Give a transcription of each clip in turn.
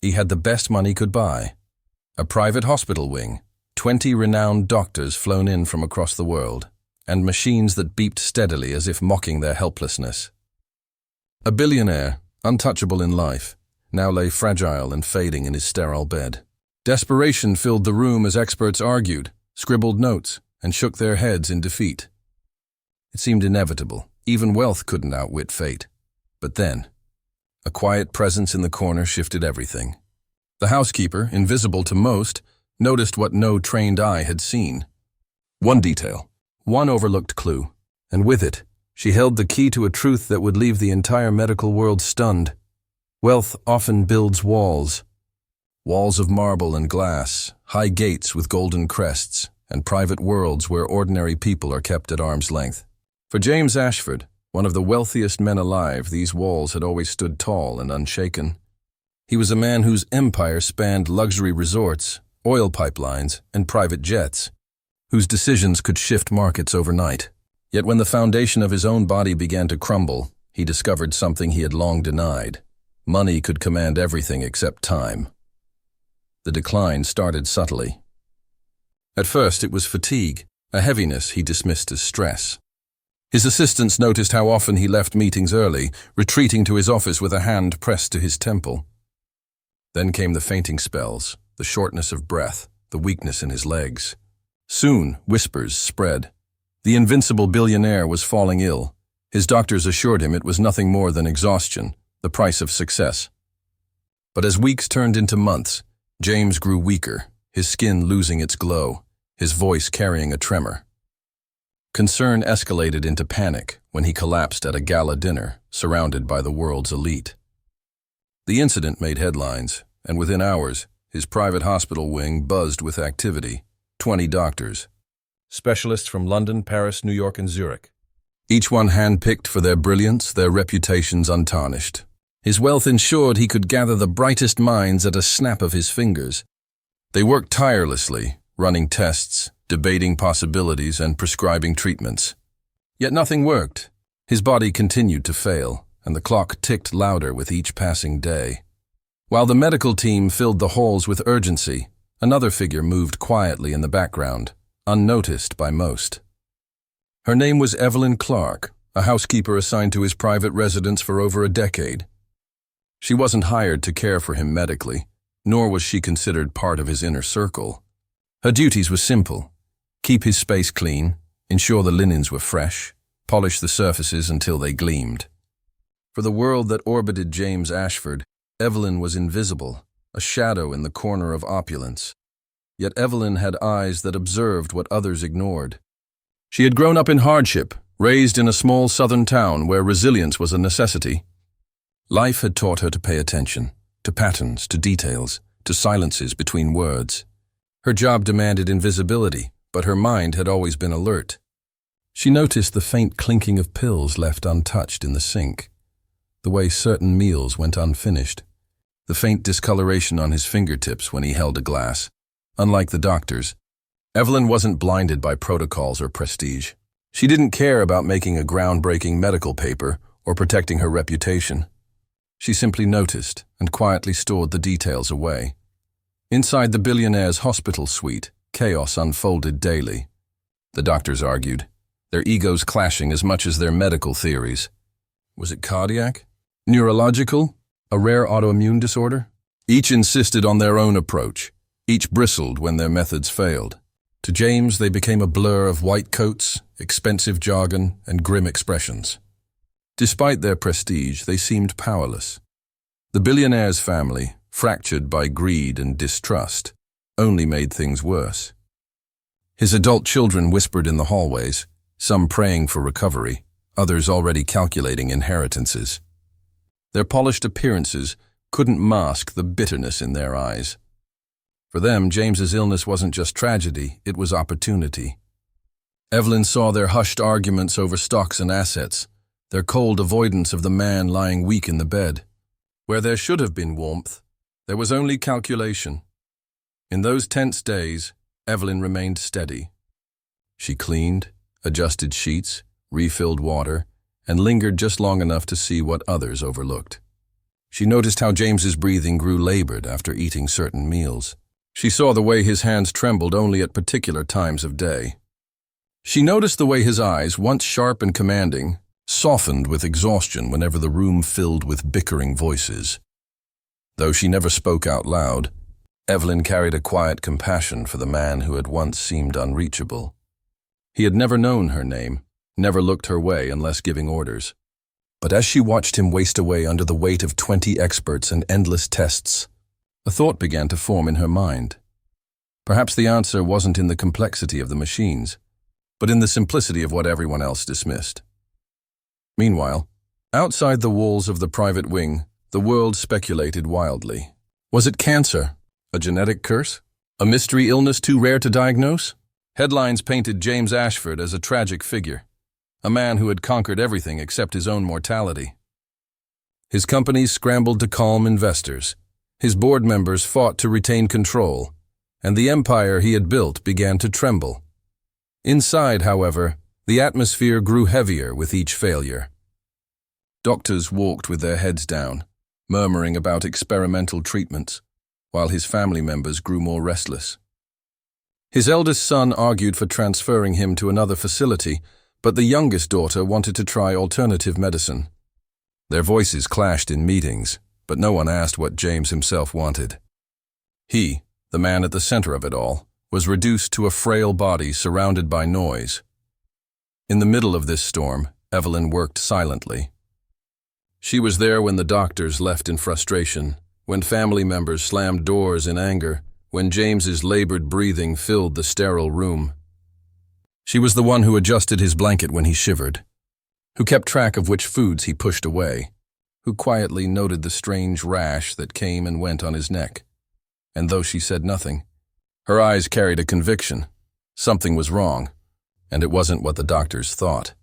He had the best money could buy. A private hospital wing, 20 renowned doctors flown in from across the world, and machines that beeped steadily as if mocking their helplessness. A billionaire, untouchable in life, now lay fragile and fading in his sterile bed. Desperation filled the room as experts argued, scribbled notes, and shook their heads in defeat. It seemed inevitable. Even wealth couldn't outwit fate. But then, a quiet presence in the corner shifted everything. The housekeeper, invisible to most, noticed what no trained eye had seen. One detail, one overlooked clue, and with it, she held the key to a truth that would leave the entire medical world stunned. Wealth often builds walls. Walls of marble and glass, high gates with golden crests, and private worlds where ordinary people are kept at arm's length. For James Ashford, one of the wealthiest men alive, these walls had always stood tall and unshaken. He was a man whose empire spanned luxury resorts, oil pipelines, and private jets, whose decisions could shift markets overnight. Yet when the foundation of his own body began to crumble, he discovered something he had long denied. Money could command everything except time. The decline started subtly. At first it was fatigue, a heaviness he dismissed as stress. His assistants noticed how often he left meetings early, retreating to his office with a hand pressed to his temple. Then came the fainting spells, the shortness of breath, the weakness in his legs. Soon, whispers spread. The invincible billionaire was falling ill. His doctors assured him it was nothing more than exhaustion, the price of success. But as weeks turned into months, James grew weaker, his skin losing its glow, his voice carrying a tremor. Concern escalated into panic when he collapsed at a gala dinner, surrounded by the world's elite. The incident made headlines, and within hours, his private hospital wing buzzed with activity. 20 doctors, specialists from London, Paris, New York, and Zurich. Each one hand-picked for their brilliance, their reputations untarnished. His wealth ensured he could gather the brightest minds at a snap of his fingers. They worked tirelessly, running tests, debating possibilities, and prescribing treatments. Yet nothing worked. His body continued to fail, and the clock ticked louder with each passing day. While the medical team filled the halls with urgency, another figure moved quietly in the background, unnoticed by most. Her name was Evelyn Clark, a housekeeper assigned to his private residence for over a decade. She wasn't hired to care for him medically, nor was she considered part of his inner circle. Her duties were simple: keep his space clean, ensure the linens were fresh, polish the surfaces until they gleamed. For the world that orbited James Ashford, Evelyn was invisible, a shadow in the corner of opulence. Yet Evelyn had eyes that observed what others ignored. She had grown up in hardship, raised in a small southern town where resilience was a necessity. Life had taught her to pay attention, to patterns, to details, to silences between words. Her job demanded invisibility, but her mind had always been alert. She noticed the faint clinking of pills left untouched in the sink, the way certain meals went unfinished, the faint discoloration on his fingertips when he held a glass. Unlike the doctors, Evelyn wasn't blinded by protocols or prestige. She didn't care about making a groundbreaking medical paper or protecting her reputation. She simply noticed and quietly stored the details away. Inside the billionaire's hospital suite, chaos unfolded daily. The doctors argued, their egos clashing as much as their medical theories. Was it cardiac? Neurological? A rare autoimmune disorder? Each insisted on their own approach. Each bristled when their methods failed. To James, they became a blur of white coats, expensive jargon, and grim expressions. Despite their prestige, they seemed powerless. The billionaire's family, fractured by greed and distrust, only made things worse. His adult children whispered in the hallways, some praying for recovery, others already calculating inheritances. Their polished appearances couldn't mask the bitterness in their eyes. For them, James's illness wasn't just tragedy, it was opportunity. Evelyn saw their hushed arguments over stocks and assets, their cold avoidance of the man lying weak in the bed. Where there should have been warmth, there was only calculation. In those tense days, Evelyn remained steady. She cleaned, adjusted sheets, refilled water, and lingered just long enough to see what others overlooked. She noticed how James's breathing grew labored after eating certain meals. She saw the way his hands trembled only at particular times of day. She noticed the way his eyes, once sharp and commanding, softened with exhaustion whenever the room filled with bickering voices. Though she never spoke out loud, Evelyn carried a quiet compassion for the man who had once seemed unreachable. He had never known her name, never looked her way unless giving orders. But as she watched him waste away under the weight of 20 experts and endless tests, a thought began to form in her mind. Perhaps the answer wasn't in the complexity of the machines, but in the simplicity of what everyone else dismissed. Meanwhile, outside the walls of the private wing, the world speculated wildly. Was it cancer? A genetic curse? A mystery illness too rare to diagnose? Headlines painted James Ashford as a tragic figure, a man who had conquered everything except his own mortality. His companies scrambled to calm investors, his board members fought to retain control, and the empire he had built began to tremble. Inside, however, the atmosphere grew heavier with each failure. Doctors walked with their heads down, murmuring about experimental treatments, while his family members grew more restless. His eldest son argued for transferring him to another facility, but the youngest daughter wanted to try alternative medicine. Their voices clashed in meetings, but no one asked what James himself wanted. He, the man at the center of it all, was reduced to a frail body surrounded by noise. In the middle of this storm, Evelyn worked silently. She was there when the doctors left in frustration, when family members slammed doors in anger, when James's labored breathing filled the sterile room. She was the one who adjusted his blanket when he shivered, who kept track of which foods he pushed away, who quietly noted the strange rash that came and went on his neck. And though she said nothing, her eyes carried a conviction. Something was wrong, and it wasn't what the doctors thought.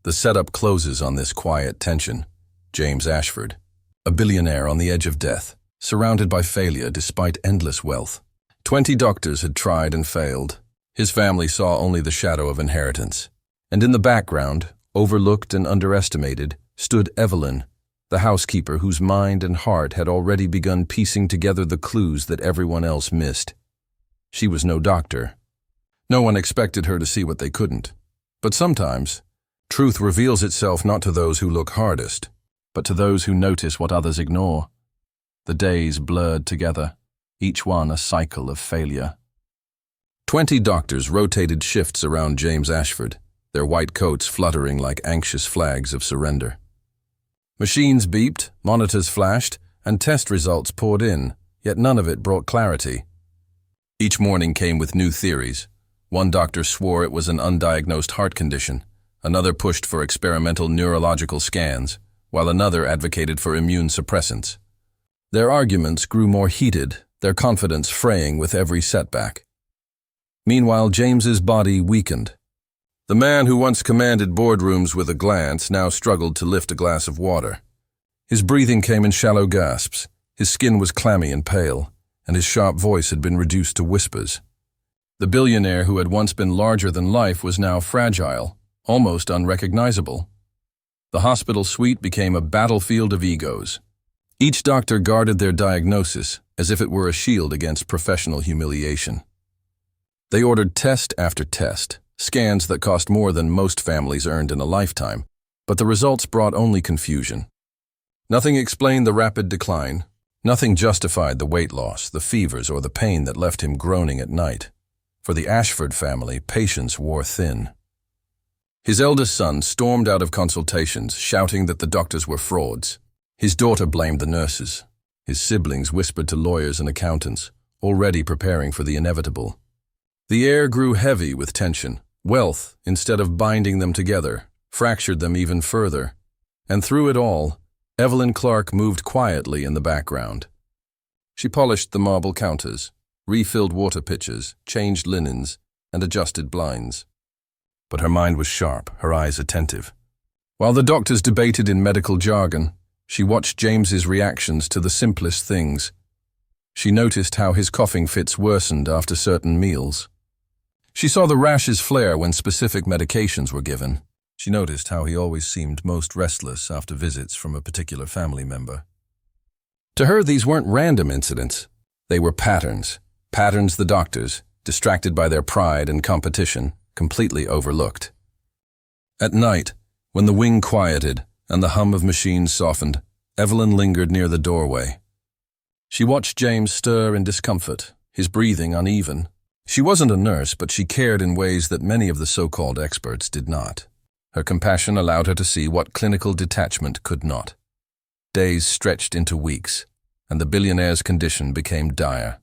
The setup closes on this quiet tension. James Ashford, a billionaire on the edge of death, surrounded by failure despite endless wealth. 20 doctors had tried and failed. His family saw only the shadow of inheritance. And in the background, overlooked and underestimated, stood Evelyn, the housekeeper whose mind and heart had already begun piecing together the clues that everyone else missed. She was no doctor. No one expected her to see what they couldn't. But sometimes, truth reveals itself not to those who look hardest, but to those who notice what others ignore. The days blurred together, each one a cycle of failure. 20 doctors rotated shifts around James Ashford, their white coats fluttering like anxious flags of surrender. Machines beeped, monitors flashed, and test results poured in, yet none of it brought clarity. Each morning came with new theories. One doctor swore it was an undiagnosed heart condition, another pushed for experimental neurological scans, while another advocated for immune suppressants. Their arguments grew more heated, their confidence fraying with every setback. Meanwhile, James's body weakened. The man who once commanded boardrooms with a glance now struggled to lift a glass of water. His breathing came in shallow gasps, his skin was clammy and pale, and his sharp voice had been reduced to whispers. The billionaire who had once been larger than life was now fragile, almost unrecognizable. The hospital suite became a battlefield of egos. Each doctor guarded their diagnosis as if it were a shield against professional humiliation. They ordered test after test, scans that cost more than most families earned in a lifetime, but the results brought only confusion. Nothing explained the rapid decline. Nothing justified the weight loss, the fevers, or the pain that left him groaning at night. For the Ashford family, patience wore thin. His eldest son stormed out of consultations, shouting that the doctors were frauds. His daughter blamed the nurses. His siblings whispered to lawyers and accountants, already preparing for the inevitable. The air grew heavy with tension. Wealth, instead of binding them together, fractured them even further. And through it all, Evelyn Clark moved quietly in the background. She polished the marble counters, refilled water pitchers, changed linens, and adjusted blinds. But her mind was sharp, her eyes attentive. While the doctors debated in medical jargon, she watched James's reactions to the simplest things. She noticed how his coughing fits worsened after certain meals. She saw the rashes flare when specific medications were given. She noticed how he always seemed most restless after visits from a particular family member. To her, these weren't random incidents. They were patterns. Patterns the doctors, distracted by their pride and competition, completely overlooked. At night, when the wing quieted and the hum of machines softened, Evelyn lingered near the doorway. She watched James stir in discomfort, his breathing uneven. She wasn't a nurse, but she cared in ways that many of the so-called experts did not. Her compassion allowed her to see what clinical detachment could not. Days stretched into weeks, and the billionaire's condition became dire.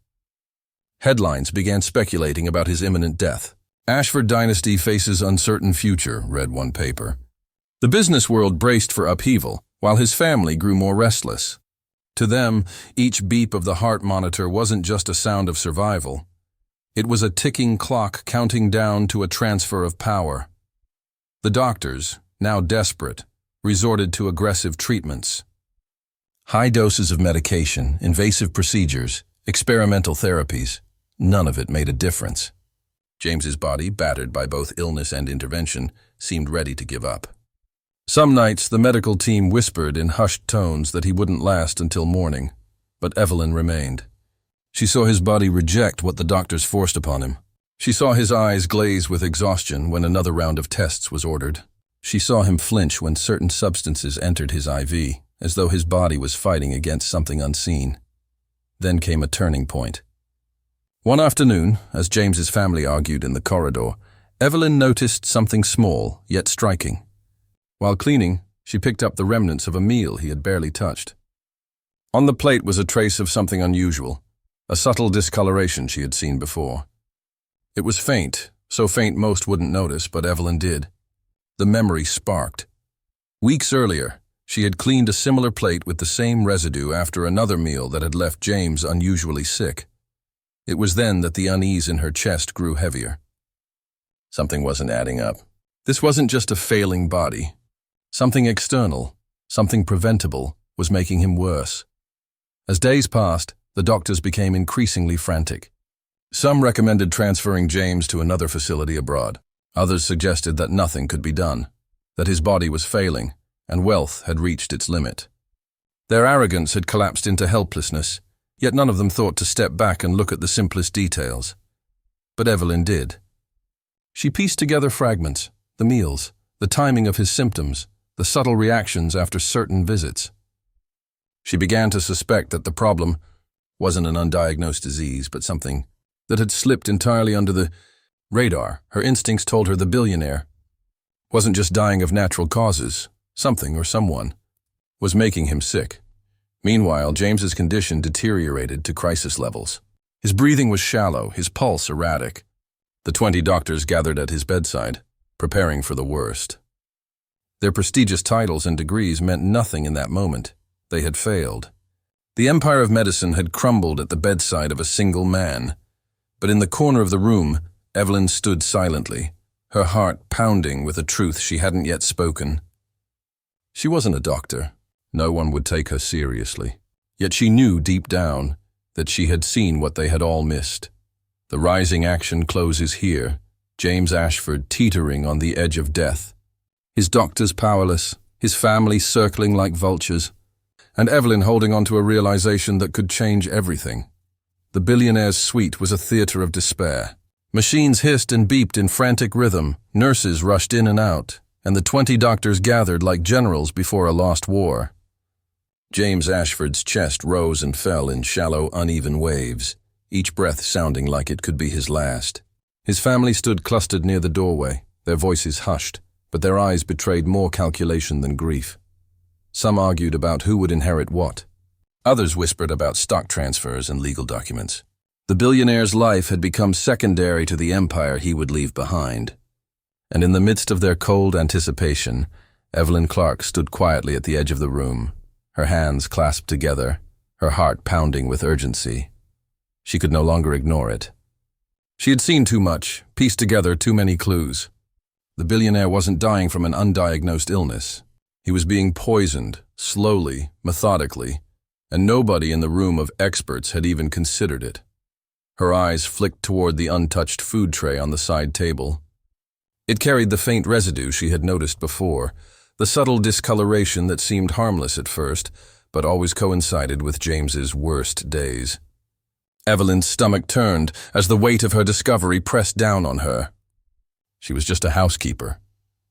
Headlines began speculating about his imminent death. "Ashford dynasty faces uncertain future," read one paper. The business world braced for upheaval, while his family grew more restless. To them, each beep of the heart monitor wasn't just a sound of survival. It was a ticking clock counting down to a transfer of power. The doctors, now desperate, resorted to aggressive treatments. High doses of medication, invasive procedures, experimental therapies, none of it made a difference. James's body, battered by both illness and intervention, seemed ready to give up. Some nights, the medical team whispered in hushed tones that he wouldn't last until morning, but Evelyn remained. She saw his body reject what the doctors forced upon him. She saw his eyes glaze with exhaustion when another round of tests was ordered. She saw him flinch when certain substances entered his IV, as though his body was fighting against something unseen. Then came a turning point. One afternoon, as James's family argued in the corridor, Evelyn noticed something small, yet striking. While cleaning, she picked up the remnants of a meal he had barely touched. On the plate was a trace of something unusual, a subtle discoloration she had seen before. It was faint, so faint most wouldn't notice, but Evelyn did. The memory sparked. Weeks earlier, she had cleaned a similar plate with the same residue after another meal that had left James unusually sick. It was then that the unease in her chest grew heavier. Something wasn't adding up. This wasn't just a failing body. Something external, something preventable, was making him worse. As days passed, the doctors became increasingly frantic. Some recommended transferring James to another facility abroad. Others suggested that nothing could be done, that his body was failing, and wealth had reached its limit. Their arrogance had collapsed into helplessness, yet none of them thought to step back and look at the simplest details. But Evelyn did. She pieced together fragments, the meals, the timing of his symptoms, the subtle reactions after certain visits. She began to suspect that the problem wasn't an undiagnosed disease, but something that had slipped entirely under the radar. Her instincts told her the billionaire wasn't just dying of natural causes. Something or someone was making him sick. Meanwhile, James's condition deteriorated to crisis levels. His breathing was shallow, his pulse erratic. The 20 doctors gathered at his bedside, preparing for the worst. Their prestigious titles and degrees meant nothing in that moment. They had failed. The empire of medicine had crumbled at the bedside of a single man. But in the corner of the room, Evelyn stood silently, her heart pounding with a truth she hadn't yet spoken. She wasn't a doctor. No one would take her seriously. Yet she knew deep down that she had seen what they had all missed. The rising action closes here, James Ashford teetering on the edge of death. His doctors powerless, his family circling like vultures, and Evelyn holding on to a realization that could change everything. The billionaire's suite was a theater of despair. Machines hissed and beeped in frantic rhythm, nurses rushed in and out, and the 20 doctors gathered like generals before a lost war. James Ashford's chest rose and fell in shallow, uneven waves, each breath sounding like it could be his last. His family stood clustered near the doorway, their voices hushed, but their eyes betrayed more calculation than grief. Some argued about who would inherit what. Others whispered about stock transfers and legal documents. The billionaire's life had become secondary to the empire he would leave behind. And in the midst of their cold anticipation, Evelyn Clark stood quietly at the edge of the room, her hands clasped together, her heart pounding with urgency. She could no longer ignore it. She had seen too much, pieced together too many clues. The billionaire wasn't dying from an undiagnosed illness. He was being poisoned, slowly, methodically, and nobody in the room of experts had even considered it. Her eyes flicked toward the untouched food tray on the side table. It carried the faint residue she had noticed before, the subtle discoloration that seemed harmless at first, but always coincided with James's worst days. Evelyn's stomach turned as the weight of her discovery pressed down on her. She was just a housekeeper.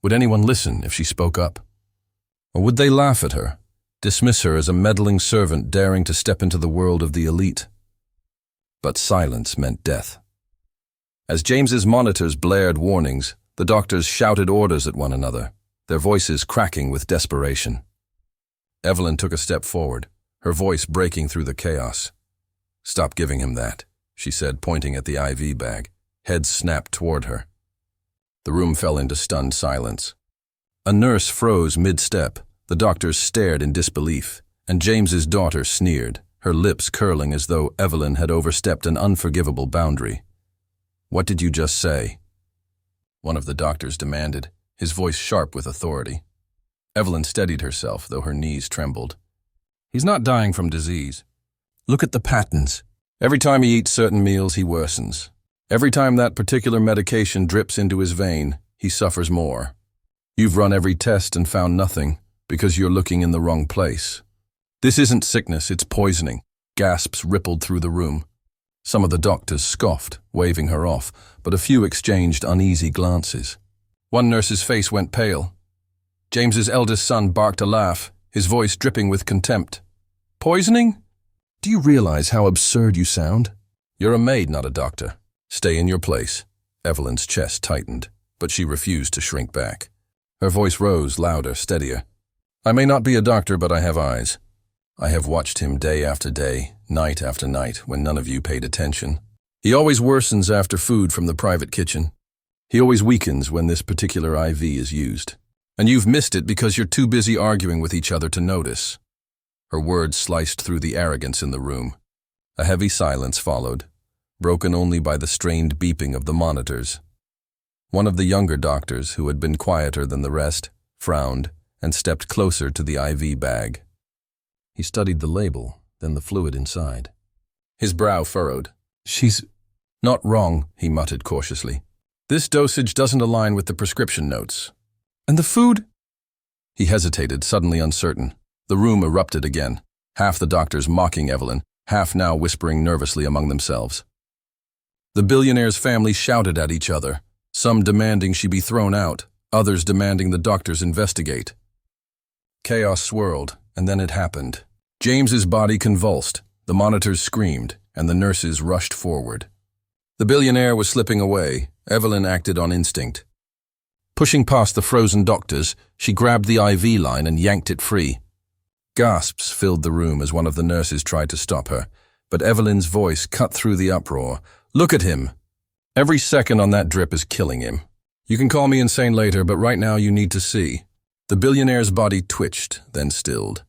Would anyone listen if she spoke up? Or would they laugh at her, dismiss her as a meddling servant daring to step into the world of the elite? But silence meant death. As James's monitors blared warnings, the doctors shouted orders at one another, their voices cracking with desperation. Evelyn took a step forward, her voice breaking through the chaos. "Stop giving him that," she said, pointing at the IV bag. Heads snapped toward her. The room fell into stunned silence. A nurse froze mid-step, the doctors stared in disbelief, and James's daughter sneered, her lips curling as though Evelyn had overstepped an unforgivable boundary. "What did you just say?" one of the doctors demanded, his voice sharp with authority. Evelyn steadied herself, though her knees trembled. "He's not dying from disease. Look at the patterns. Every time he eats certain meals, he worsens. Every time that particular medication drips into his vein, he suffers more. You've run every test and found nothing because you're looking in the wrong place. This isn't sickness, it's poisoning." Gasps rippled through the room. Some of the doctors scoffed, waving her off, but a few exchanged uneasy glances. One nurse's face went pale. James's eldest son barked a laugh, his voice dripping with contempt. "Poisoning? Do you realize how absurd you sound? You're a maid, not a doctor. Stay in your place." Evelyn's chest tightened, but she refused to shrink back. Her voice rose, louder, steadier. "I may not be a doctor, but I have eyes. I have watched him day after day, night after night, when none of you paid attention. He always worsens after food from the private kitchen. He always weakens when this particular IV is used. And you've missed it because you're too busy arguing with each other to notice." Her words sliced through the arrogance in the room. A heavy silence followed, broken only by the strained beeping of the monitors. One of the younger doctors, who had been quieter than the rest, frowned and stepped closer to the IV bag. He studied the label, then the fluid inside. His brow furrowed. "She's not wrong," he muttered cautiously. "This dosage doesn't align with the prescription notes. And the food?" He hesitated, suddenly uncertain. The room erupted again, half the doctors mocking Evelyn, half now whispering nervously among themselves. The billionaire's family shouted at each other, some demanding she be thrown out, others demanding the doctors investigate. Chaos swirled, and then it happened. James's body convulsed, the monitors screamed, and the nurses rushed forward. The billionaire was slipping away. Evelyn acted on instinct. Pushing past the frozen doctors, she grabbed the IV line and yanked it free. Gasps filled the room as one of the nurses tried to stop her, but Evelyn's voice cut through the uproar. "Look at him! Every second on that drip is killing him. You can call me insane later, but right now you need to see." The billionaire's body twitched, then stilled.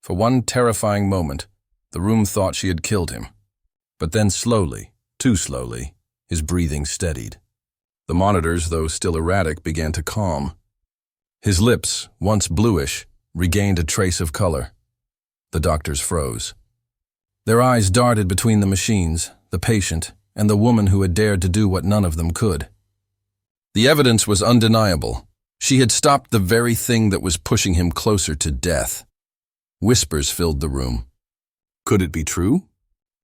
For one terrifying moment, the room thought she had killed him. But then slowly, too slowly, his breathing steadied. The monitors, though still erratic, began to calm. His lips, once bluish, regained a trace of color. The doctors froze. Their eyes darted between the machines, the patient, and the woman who had dared to do what none of them could. The evidence was undeniable. She had stopped the very thing that was pushing him closer to death. Whispers filled the room. Could it be true?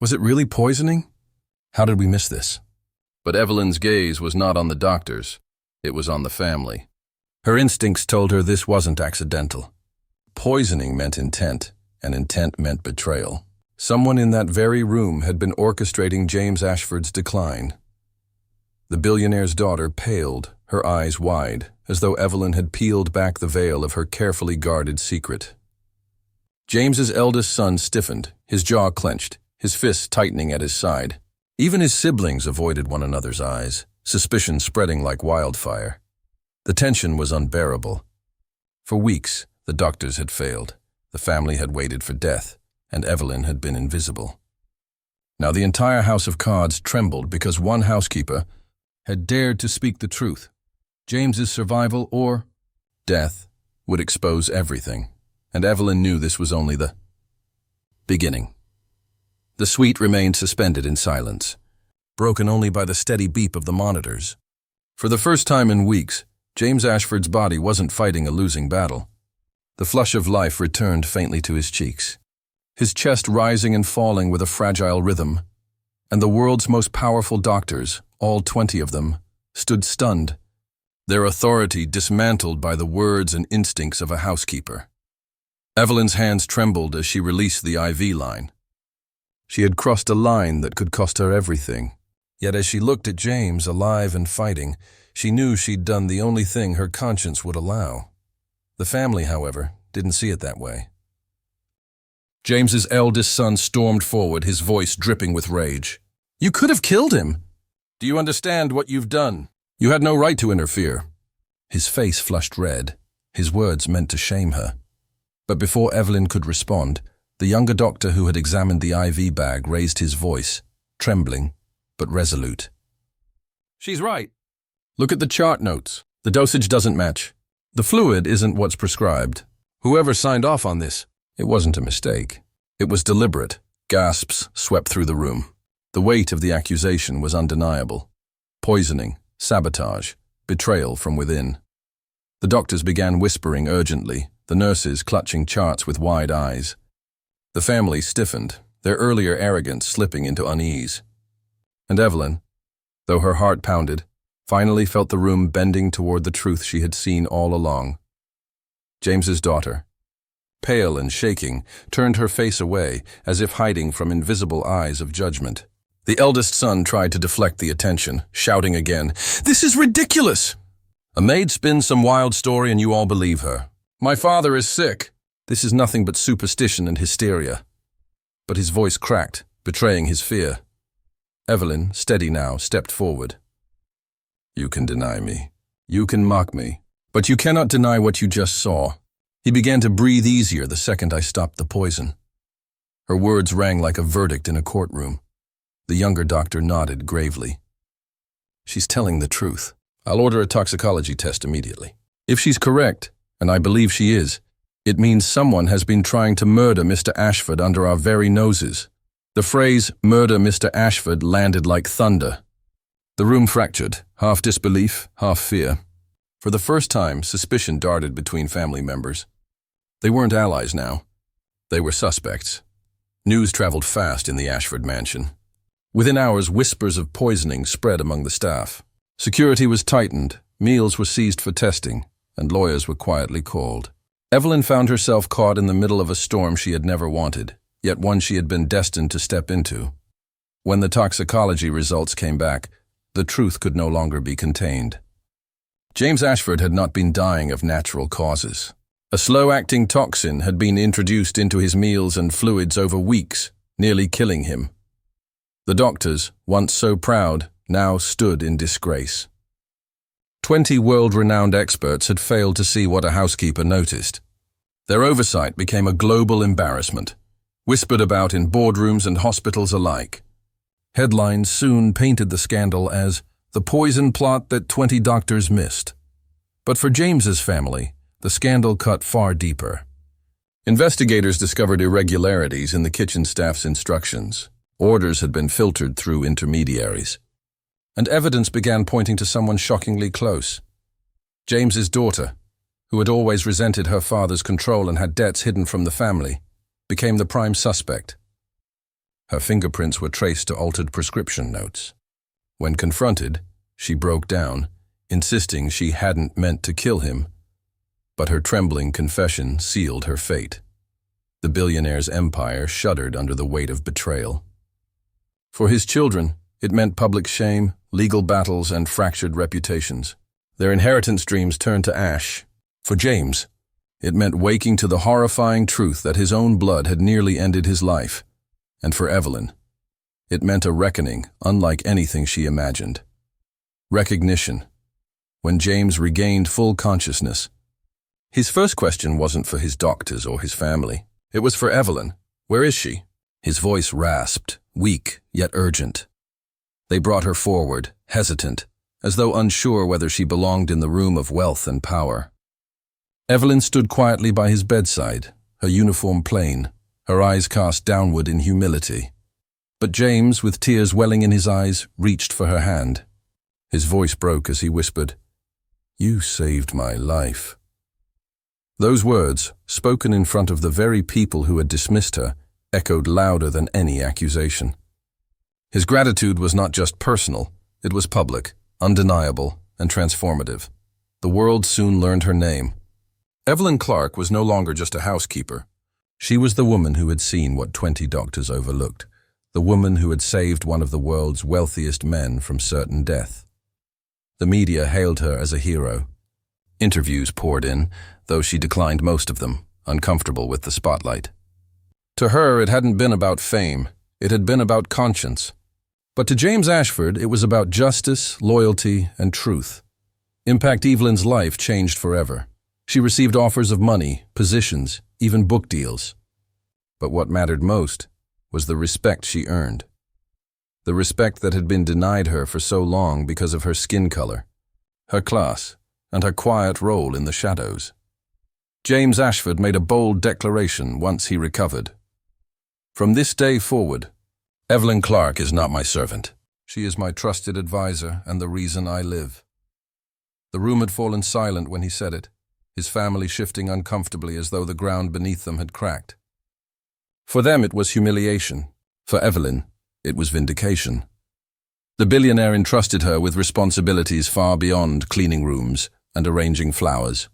Was it really poisoning? How did we miss this? But Evelyn's gaze was not on the doctors. It was on the family. Her instincts told her this wasn't accidental. Poisoning meant intent, and intent meant betrayal. Someone in that very room had been orchestrating James Ashford's decline. The billionaire's daughter paled, her eyes wide, as though Evelyn had peeled back the veil of her carefully guarded secret. James's eldest son stiffened, his jaw clenched, his fists tightening at his side. Even his siblings avoided one another's eyes, suspicion spreading like wildfire. The tension was unbearable. For weeks, the doctors had failed, the family had waited for death, and Evelyn had been invisible. Now the entire house of cards trembled because one housekeeper had dared to speak the truth. James's survival or death would expose everything, and Evelyn knew this was only the beginning. The suite remained suspended in silence, broken only by the steady beep of the monitors. For the first time in weeks, James Ashford's body wasn't fighting a losing battle. The flush of life returned faintly to his cheeks. his chest rising and falling with a fragile rhythm. And the world's most powerful doctors, all 20 of them, stood stunned, their authority dismantled by the words and instincts of a housekeeper. Evelyn's hands trembled as she released the IV line. She had crossed a line that could cost her everything. Yet as she looked at James, alive and fighting, she knew she'd done the only thing her conscience would allow. The family, however, didn't see it that way. James's eldest son stormed forward, his voice dripping with rage. "You could have killed him! Do you understand what you've done? You had no right to interfere." His face flushed red, his words meant to shame her. But before Evelyn could respond, the younger doctor who had examined the IV bag raised his voice, trembling but resolute. "She's right. Look at the chart notes. The dosage doesn't match. The fluid isn't what's prescribed. Whoever signed off on this, it wasn't a mistake. It was deliberate." Gasps swept through the room. The weight of the accusation was undeniable. Poisoning, sabotage, betrayal from within. The doctors began whispering urgently, the nurses clutching charts with wide eyes. The family stiffened, their earlier arrogance slipping into unease. And Evelyn, though her heart pounded, finally felt the room bending toward the truth she had seen all along. James's daughter, pale and shaking, turned her face away, as if hiding from invisible eyes of judgment. The eldest son tried to deflect the attention, shouting again, "This is ridiculous! A maid spins some wild story and you all believe her. My father is sick. This is nothing but superstition and hysteria." But his voice cracked, betraying his fear. Evelyn, steady now, stepped forward. "You can deny me. You can mock me. But you cannot deny what you just saw." He began to breathe easier the second I stopped the poison. Her words rang like a verdict in a courtroom. The younger doctor nodded gravely. "She's telling the truth. I'll order a toxicology test immediately. If she's correct, and I believe she is, it means someone has been trying to murder Mr. Ashford under our very noses." The phrase, "murder Mr. Ashford," landed like thunder. The room fractured, half disbelief, half fear. For the first time, suspicion darted between family members. They weren't allies now. They were suspects. News traveled fast in the Ashford mansion. Within hours, whispers of poisoning spread among the staff. Security was tightened, meals were seized for testing, and lawyers were quietly called. Evelyn found herself caught in the middle of a storm she had never wanted, yet one she had been destined to step into. When the toxicology results came back, the truth could no longer be contained. James Ashford had not been dying of natural causes. A slow-acting toxin had been introduced into his meals and fluids over weeks, nearly killing him. The doctors, once so proud, now stood in disgrace. 20 world-renowned experts had failed to see what a housekeeper noticed. Their oversight became a global embarrassment, whispered about in boardrooms and hospitals alike. Headlines soon painted the scandal as the poison plot that 20 doctors missed. But for James's family, the scandal cut far deeper. Investigators discovered irregularities in the kitchen staff's instructions. Orders had been filtered through intermediaries. And evidence began pointing to someone shockingly close. James's daughter, who had always resented her father's control and had debts hidden from the family, became the prime suspect. Her fingerprints were traced to altered prescription notes. When confronted, she broke down, insisting she hadn't meant to kill him. But her trembling confession sealed her fate. The billionaire's empire shuddered under the weight of betrayal. For his children, it meant public shame, legal battles, and fractured reputations. Their inheritance dreams turned to ash. For James, it meant waking to the horrifying truth that his own blood had nearly ended his life. And for Evelyn, it meant a reckoning unlike anything she imagined. Recognition. When James regained full consciousness, his first question wasn't for his doctors or his family. It was for Evelyn. "Where is she?" His voice rasped, weak yet urgent. They brought her forward, hesitant, as though unsure whether she belonged in the room of wealth and power. Evelyn stood quietly by his bedside, her uniform plain, her eyes cast downward in humility. But James, with tears welling in his eyes, reached for her hand. His voice broke as he whispered, "You saved my life." Those words, spoken in front of the very people who had dismissed her, echoed louder than any accusation. His gratitude was not just personal, it was public, undeniable, and transformative. The world soon learned her name. Evelyn Clark was no longer just a housekeeper. She was the woman who had seen what 20 doctors overlooked, the woman who had saved one of the world's wealthiest men from certain death. The media hailed her as a hero. Interviews poured in, though she declined most of them, uncomfortable with the spotlight. To her, it hadn't been about fame, it had been about conscience. But to James Ashford, it was about justice, loyalty, and truth. Impact Evelyn's life changed forever. She received offers of money, positions, even book deals. But what mattered most was the respect she earned. The respect that had been denied her for so long because of her skin color, her class, and her quiet role in the shadows. James Ashford made a bold declaration once he recovered. From this day forward, Evelyn Clark is not my servant. She is my trusted advisor and the reason I live. The room had fallen silent when he said it, his family shifting uncomfortably as though the ground beneath them had cracked. For them it was humiliation. For Evelyn, it was vindication. The billionaire entrusted her with responsibilities far beyond cleaning rooms and arranging flowers.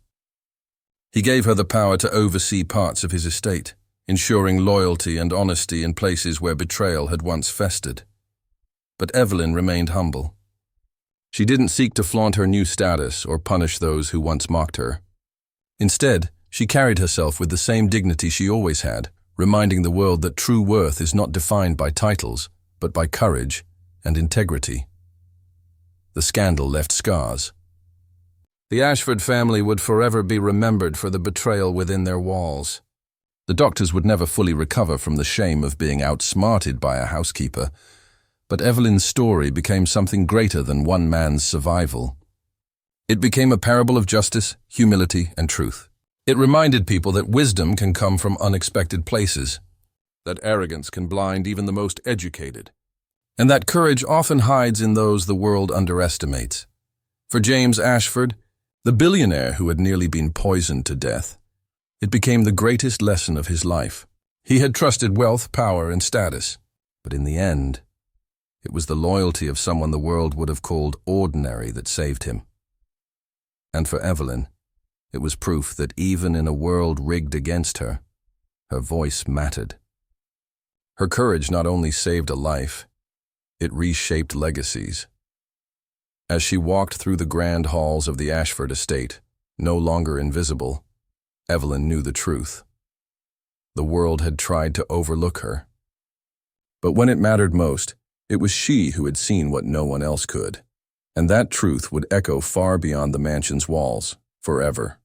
He gave her the power to oversee parts of his estate, ensuring loyalty and honesty in places where betrayal had once festered. But Evelyn remained humble. She didn't seek to flaunt her new status or punish those who once mocked her. Instead, she carried herself with the same dignity she always had, reminding the world that true worth is not defined by titles, but by courage and integrity. The scandal left scars. The Ashford family would forever be remembered for the betrayal within their walls. The doctors would never fully recover from the shame of being outsmarted by a housekeeper, but Evelyn's story became something greater than one man's survival. It became a parable of justice, humility, and truth. It reminded people that wisdom can come from unexpected places, that arrogance can blind even the most educated, and that courage often hides in those the world underestimates. For James Ashford, the billionaire who had nearly been poisoned to death, it became the greatest lesson of his life. He had trusted wealth, power, and status, but in the end, it was the loyalty of someone the world would have called ordinary that saved him. And for Evelyn, it was proof that even in a world rigged against her, her voice mattered. Her courage not only saved a life, it reshaped legacies. As she walked through the grand halls of the Ashford estate, no longer invisible, Evelyn knew the truth. The world had tried to overlook her. But when it mattered most, it was she who had seen what no one else could. And that truth would echo far beyond the mansion's walls, forever.